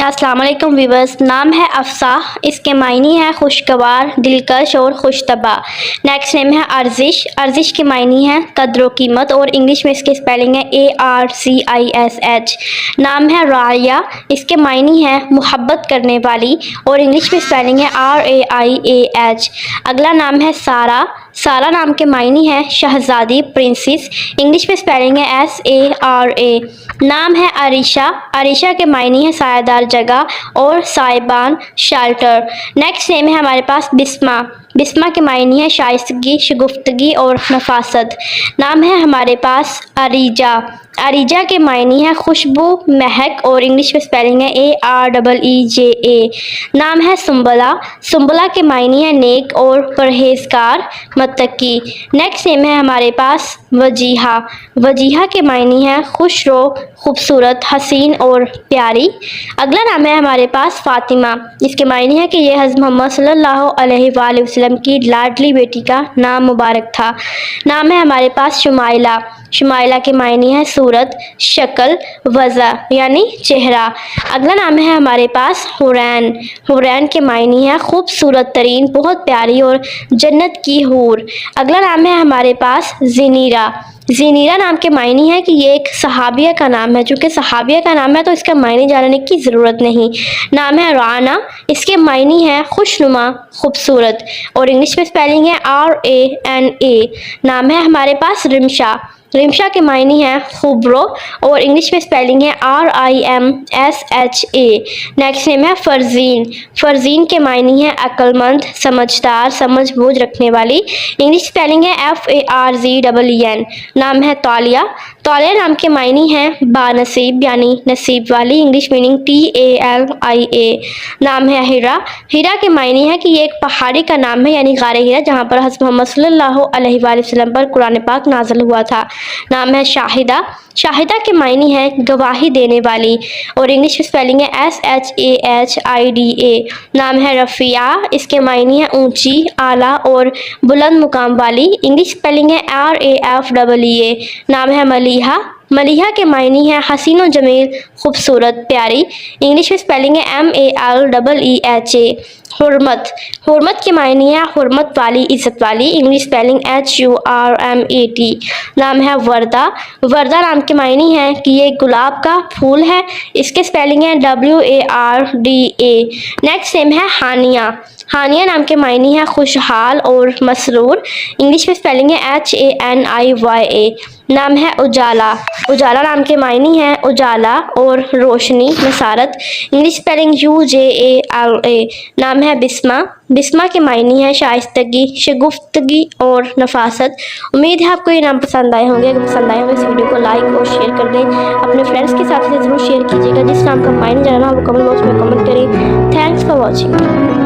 अस्सलाम वालेकुम व्यूअर्स। नाम है अफ़सा, इसके मायने है खुशगवार, दिलकश और खुशतबा। नेक्स्ट नेम है अर्जिश। अर्जिश के मायने है कदर व कीमत और इंग्लिश में इसके स्पेलिंग है ARCISH। नाम है राया, इसके मायने है मोहब्बत करने वाली और इंग्लिश में स्पेलिंग है RAIAH। अगला नाम है सारा। सारा नाम के मायने है शहजादी, प्रिंसेस, इंग्लिश में स्पेलिंग है SARA। नाम है अरीशा। अरीशा के मायने है सायादार जगह और साइबान, शेल्टर। नेक्स्ट नेम है हमारे पास बिस्मा। बिस्मा के मायने है शाइस्तगी, शगुफ्तगी और नफासत। नाम है हमारे पास अरीजा। अरीजा के मायने है खुशबू, महक और इंग्लिश में स्पेलिंग है AREEJA। नाम है सुम्बला। सुम्बला के मायने है नेक और परहेजगार, मुत्तकी। नेक्स्ट नेम है हमारे पास वजीहा। वजीहा के मायने है खुशरो, खूबसूरत, हसीन और प्यारी। अगला नाम है हमारे पास फ़ातिमा। इसके मायने है कि यह हज़रत मोहम्मद सल्लल्लाहु अलैहि वसल्लम की लाडली बेटी का नाम मुबारक था। नाम है हमारे पास शुमाइला। शुमाइला के मायने है सूरत, शक्ल, वज़ा यानी चेहरा। अगला नाम है हमारे पास हुरैन। हुरैन के मायने है खूबसूरत तरीन, बहुत प्यारी और जन्नत की हूर। अगला नाम है हमारे पास ज़नीरा। ज़नीरा नाम के मायने है कि ये एक सहाबिया का नाम है। चूँकि सहाबिया का नाम है तो इसका मायने जानने की ज़रूरत नहीं। नाम है राना। इसके मायने है खुशनुमा, खूबसूरत और इंग्लिश में स्पेलिंग है RANA। नाम है हमारे पास रिमशा। रिमशा के मायने है खुबरो और इंग्लिश में स्पेलिंग है RIMSHA। नेक्स्ट नेम है फरजीन। फरजीन के मायने है अक्लमंद, समझदार, समझ बूझ रखने वाली, इंग्लिश स्पेलिंग है FARZEEN। नाम है तौलिया। तौलिया नाम के मायने है बानसीब यानी नसीब वाली, इंग्लिश मीनिंग TALIA। नाम है हिरा। हिरा के मायने है कि ये एक पहाड़ी का नाम है यानी गारे हिरा, जहाँ पर हज़रत मोहम्मद सल्लल्लाहु अलैहि वसल्लम पर कुरान पाक नाज़िल हुआ था। नाम है शाहिदा। शाहिदा के मायने है गवाही देने वाली और इंग्लिश में स्पेलिंग है SHAHIDA। नाम है रफ़िया। इसके मायने है ऊंची, आला और बुलंद मुकाम वाली, इंग्लिश स्पेलिंग है RAFEA। नाम है मलिहा। मलिहा के मायने है हसीन व जमील, खूबसूरत, प्यारी, इंग्लिश में स्पेलिंग है MALEEHA। हुर्मत। हुर्मत के मायने है हुर्मत वाली, इज़्ज़त वाली, इंग्लिश स्पेलिंग HURMAT। नाम है वर्दा। वर्दा नाम के मायने है कि ये गुलाब का फूल है, इसके स्पेलिंग है WARDA। नेक्स्ट नेम है हानिया। हानिया नाम के मायने है खुशहाल और मसरूर, इंग्लिश में स्पेलिंग है HANIYA। नाम है उजाला। उजाला नाम के मायने है उजाला और रोशनी, मसारत, इंग्लिश स्पेलिंग UJALA। नाम है बिस्मा। बिस्मा के मायने है शाइस्तगी, शगुफ्तगी और नफासत। उम्मीद है आपको ये नाम पसंद आए होंगे। अगर पसंद आए होंगे इस वीडियो को लाइक और शेयर कर दें। अपने फ्रेंड्स के साथ ज़रूर शेयर कीजिएगा। जिस नाम का मायने जानना हो वो कमेंट बॉक्स में कमेंट करें। Thanks for watching.